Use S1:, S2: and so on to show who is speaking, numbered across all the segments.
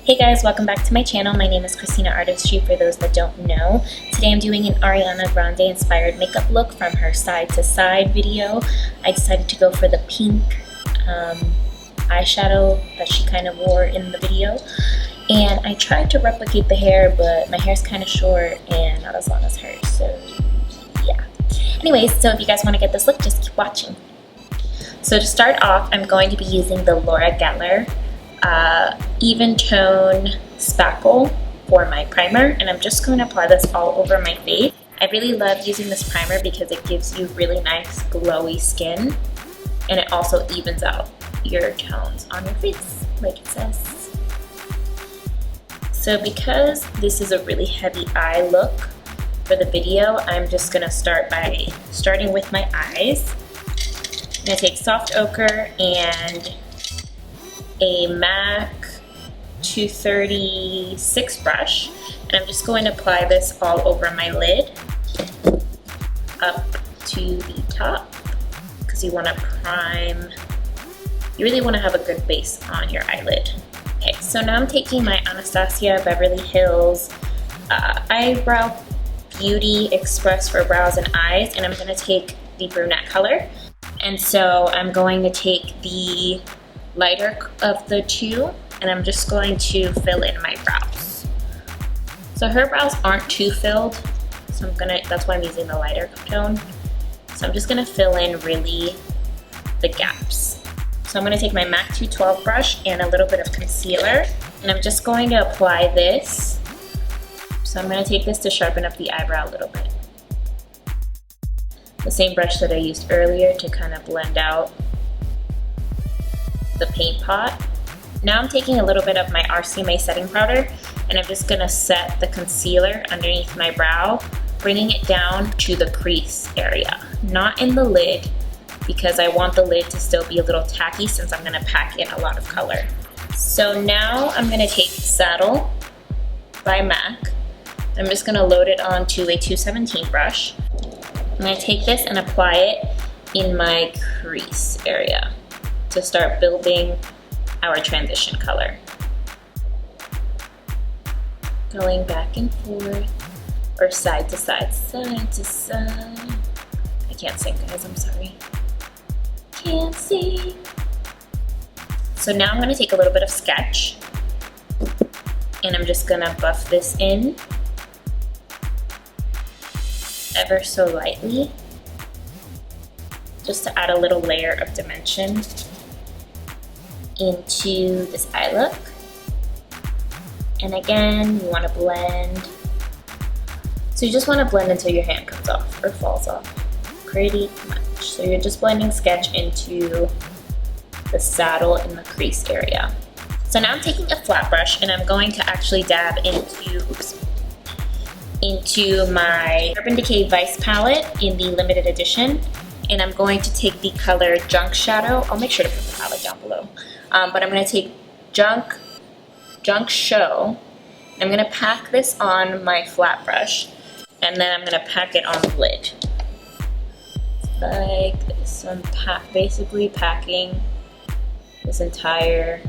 S1: Hey guys, welcome back to my channel. My name is Cristinartistry for those that don't know. Today I'm doing an Ariana Grande inspired makeup look from her side to side video. I decided to go for the pink eyeshadow that she kind of wore in the video. And I tried to replicate the hair, but my hair's kind of short and not as long as hers, so yeah. Anyways, so if you guys want to get this look, just keep watching. So to start off, I'm going to be using the Gellar Eventone spackle for my primer, and I'm just going to apply this all over my face. I really love using this primer because it gives you really nice glowy skin, and it also evens out your tones on your face, like it says. So because this is a really heavy eye look for the video, I'm just going to start by starting with my eyes. I'm going to take soft ochre and a MAC 236 brush, and I'm just going to apply this all over my lid up to the top because you want to prime, you really want to have a good base on your eyelid. Okay, so now I'm taking my Anastasia Beverly Hills Eyebrow Beauty Express for brows and eyes, and I'm going to take the brunette color, and so I'm going to take the lighter of the two, and I'm just going to fill in my brows. So her brows aren't too filled, so that's why I'm using the lighter tone. So I'm just gonna fill in really the gaps. So I'm gonna take my MAC 212 brush and a little bit of concealer, and I'm just going to apply this. So I'm gonna take this to sharpen up the eyebrow a little bit. The same brush that I used earlier to kind of blend out the paint pot. Now I'm taking a little bit of my RCMA setting powder, and I'm just gonna set the concealer underneath my brow, bringing it down to the crease area, not in the lid, because I want the lid to still be a little tacky since I'm gonna pack in a lot of color. So now I'm gonna take Saddle by MAC. I'm just gonna load it onto a 217 brush. I'm gonna take this and apply it in my crease area to start building our transition color. Going back and forth, or side to side, side to side. I can't sing, guys, I'm sorry. Can't sing. So now I'm gonna take a little bit of sketch, and I'm just gonna buff this in ever so lightly, just to add a little layer of dimension into this eye look. And again, you want to blend. So you just want to blend until your hand comes off or falls off pretty much. So you're just blending sketch into the saddle in the crease area. So now I'm taking a flat brush, and I'm going to actually dab into my Urban Decay Vice palette in the limited edition. And I'm going to take the color Junk Shadow. I'll make sure to put the palette down below. But I'm going to take Junk Show. I'm going to pack this on my flat brush, and then I'm going to pack it on the lid. Like this. So I'm basically packing this entire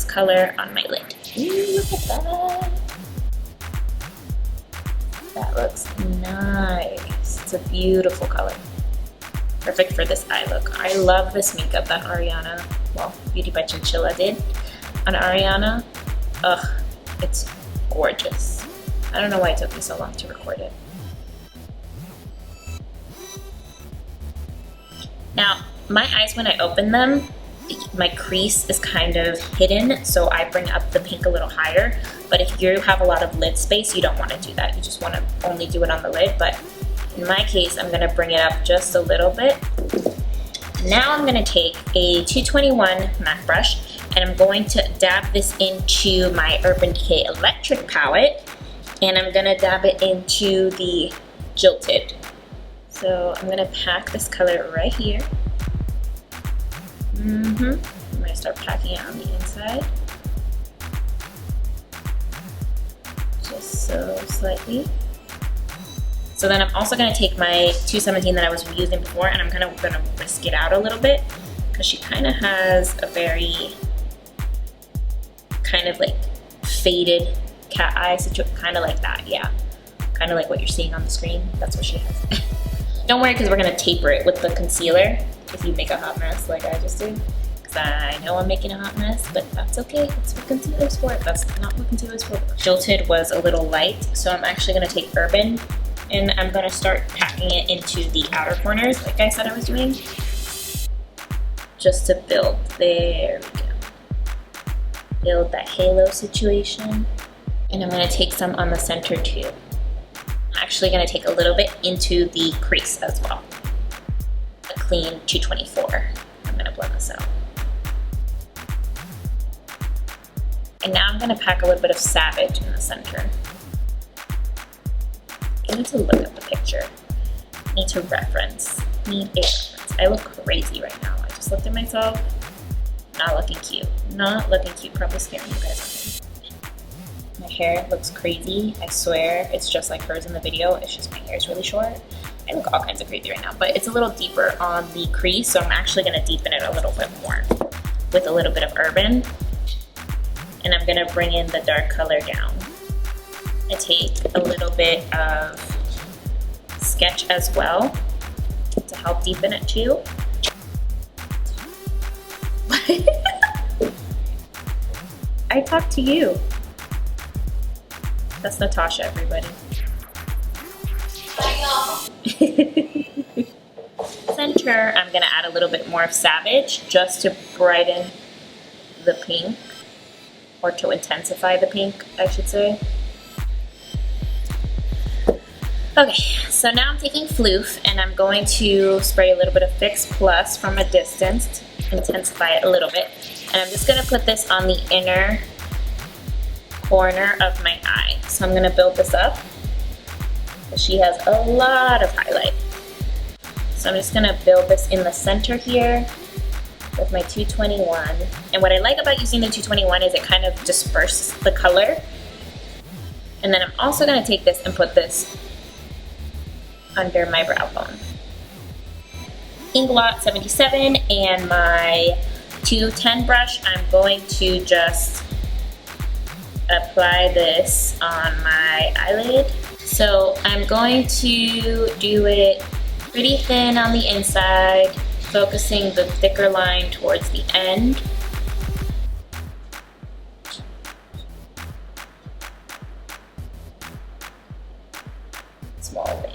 S1: color on my lid. Ooh, look at that. That looks nice. It's a beautiful color. Perfect for this eye look. I love this makeup that Ariana, well, Beauty by Chinchilla did on Ariana. Ugh, it's gorgeous. I don't know why it took me so long to record it. Now, my eyes, when I open them, my crease is kind of hidden, so I bring up the pink a little higher. But if you have a lot of lid space, you don't want to do that. You just want to only do it on the lid. But in my case, I'm going to bring it up just a little bit. Now I'm going to take a 221 MAC brush, and I'm going to dab this into my Urban Decay Electric palette, and I'm going to dab it into the Gilded. So I'm going to pack this color right here. I'm going to start packing it on the inside. Just so slightly. So then I'm also going to take my 217 that I was using before, and I'm going to whisk it out a little bit because she kind of has a very kind of like faded cat eye situation, kind of like that, yeah. Kind of like what you're seeing on the screen, that's what she has. Don't worry, because we're gonna taper it with the concealer if you make a hot mess like I just did. Because I know I'm making a hot mess, but that's okay, that's what concealer's for. That's not what concealer's for. Jilted was a little light, so I'm actually gonna take Urban and I'm gonna start packing it into the outer corners like I said I was doing. Just to build, there we go. Build that halo situation. And I'm gonna take some on the center too. I'm actually gonna take a little bit into the crease as well. A clean 224. I'm gonna blend this out. And now I'm gonna pack a little bit of Savage in the center. I need to look at the picture. I need to reference. Need a reference. I look crazy right now. I just looked at myself. Not looking cute. Not looking cute. Probably scaring you guys. My hair looks crazy. I swear. It's just like hers in the video. It's just my hair is really short. I look all kinds of crazy right now. But it's a little deeper on the crease. So I'm actually going to deepen it a little bit more with a little bit of Urban. And I'm going to bring in the dark color down. I take a little bit of Sketch as well to help deepen it too. I talk to you. That's Natasha, everybody. Center, I'm gonna add a little bit more of Savage just to brighten the pink, or to intensify the pink, I should say. Okay, so now I'm taking Floof and I'm going to spray a little bit of Fix Plus from a distance to intensify it a little bit. And I'm just gonna put this on the inner corner of my eye. So I'm gonna build this up. She has a lot of highlight. So I'm just gonna build this in the center here with my 221. And what I like about using the 221 is it kind of disperses the color. And then I'm also gonna take this and put this under my brow bone. Inglot 77 and my 210 brush, I'm going to just apply this on my eyelid. So I'm going to do it pretty thin on the inside, focusing the thicker line towards the end. Small wing.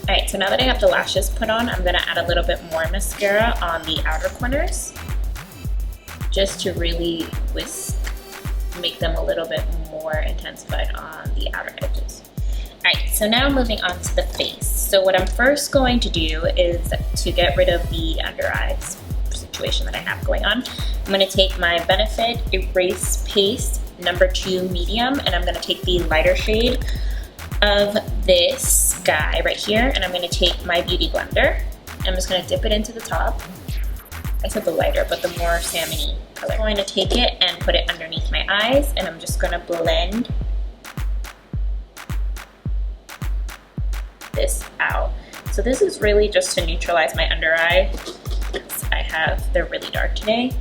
S1: Alright, so now that I have the lashes put on, I'm going to add a little bit more mascara on the outer corners, just to really make them a little bit more intensified on the outer edges. Alright, so now moving on to the face. So what I'm first going to do is to get rid of the under eyes situation that I have going on. I'm going to take my Benefit Erase Paste number 2 medium, and I'm going to take the lighter shade of this guy right here, and I'm going to take my Beauty Blender. I'm just going to dip it into the top. I said the lighter, but the more salmon-y color. I'm going to take it and put it underneath my eyes, and I'm just going to blend this out. So this is really just to neutralize my under eye, because they're really dark today.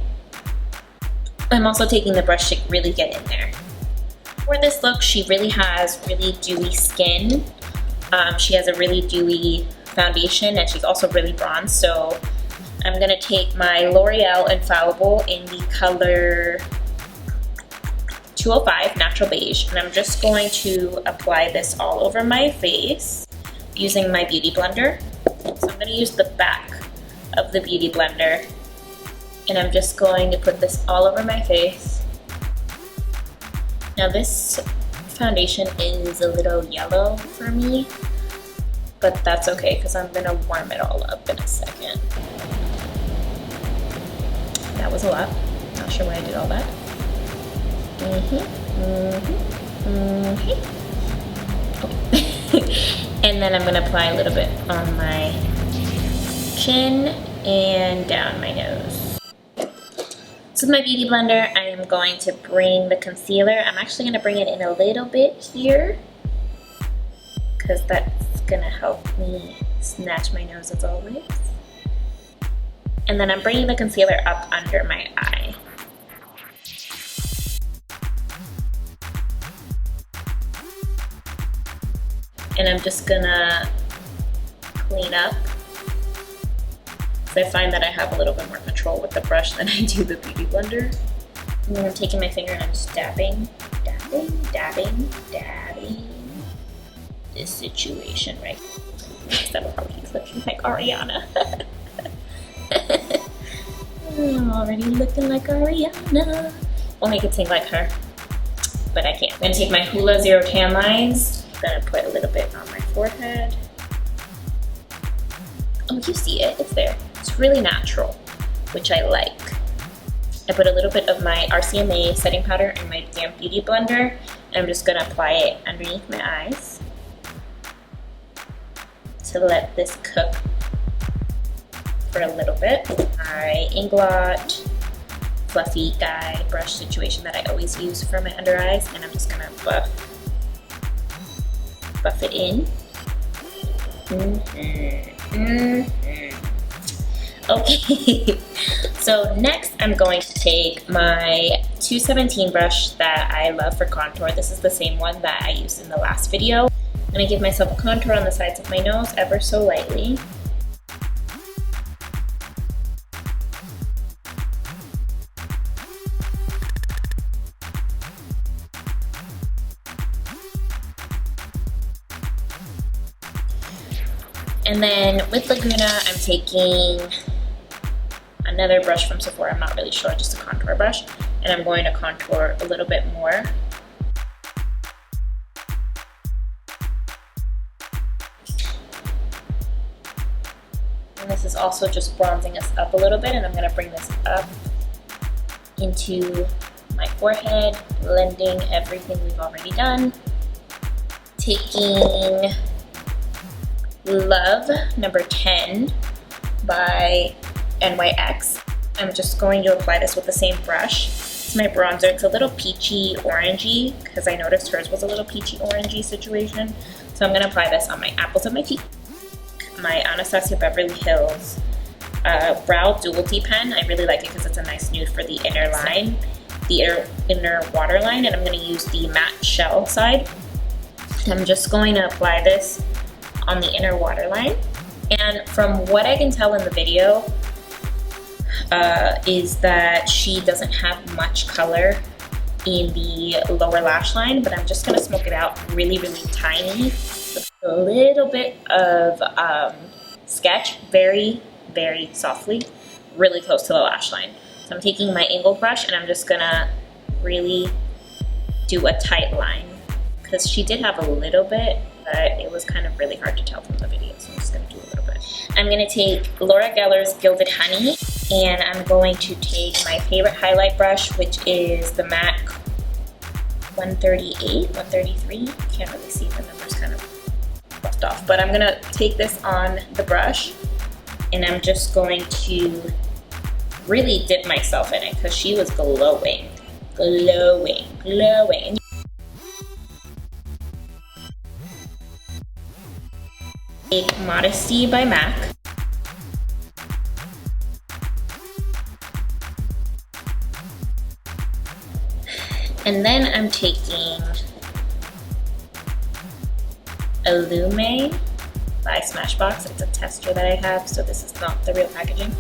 S1: I'm also taking the brush to really get in there. For this look, she really has really dewy skin. She has a really dewy foundation, and she's also really bronzed. So I'm gonna take my L'Oreal Infallible in the color 205 Natural Beige, and I'm just going to apply this all over my face using my Beauty Blender. So I'm gonna use the back of the Beauty Blender, and I'm just going to put this all over my face. Now this foundation is a little yellow for me, but that's okay because I'm gonna warm it all up in a second. That was a lot. Not sure why I did all that. Okay. And then I'm gonna apply a little bit on my chin and down my nose. So with my Beauty Blender, I am going to bring the concealer. I'm actually going to bring it in a little bit here, because that's gonna help me snatch my nose as always. And then I'm bringing the concealer up under my eye. And I'm just gonna clean up, because I find that I have a little bit more control with the brush than I do the Beauty Blender. And then I'm taking my finger and I'm just dabbing this situation right here. Next I'm probably looking like Ariana. Already looking like Ariana. Only I could sing like her, but I can't. I'm gonna take my Hoola Zero Tan Lines. I'm gonna put a little bit on my forehead. Oh, you see it, it's there. It's really natural, which I like. I put a little bit of my RCMA setting powder in my damp Beauty Blender, and I'm just gonna apply it underneath my eyes to let this cook for a little bit. My Inglot fluffy guy brush situation that I always use for my under eyes, and I'm just gonna buff it in. Okay, so next I'm going to take my 217 brush that I love for contour. This is the same one that I used in the last video. I'm gonna give myself a contour on the sides of my nose ever so lightly. And then with Laguna, I'm taking another brush from Sephora, I'm not really sure, just a contour brush, and I'm going to contour a little bit more. And this is also just bronzing us up a little bit, and I'm going to bring this up into my forehead, blending everything we've already done. Taking Love number 10 by NYX. I'm just going to apply this with the same brush. It's my bronzer. It's a little peachy orangey because I noticed hers was a little peachy orangey situation. So I'm going to apply this on my apples of my teeth. My Anastasia Beverly Hills Brow Duality pen. I really like it because it's a nice nude for the inner line, the inner waterline, and I'm going to use the matte shell side. I'm just going to apply this on the inner waterline. And from what I can tell in the video, is that she doesn't have much color in the lower lash line, but I'm just gonna smoke it out really, really tiny with a little bit of sketch, very, very softly, really close to the lash line. So I'm taking my angle brush and I'm just gonna really do a tight line, because she did have a little bit, but it was kind of really hard to tell from the video, so I'm just gonna do a little bit. I'm gonna take Laura Gellar's Gilded Honey, and I'm going to take my favorite highlight brush, which is the MAC 138, 133. Can't really see, the numbers kind of left off, but I'm gonna take this on the brush, and I'm just going to really dip myself in it, because she was glowing, glowing, glowing. Take Modesty by MAC. And then I'm taking Illume by Smashbox. It's a tester that I have, so this is not the real packaging.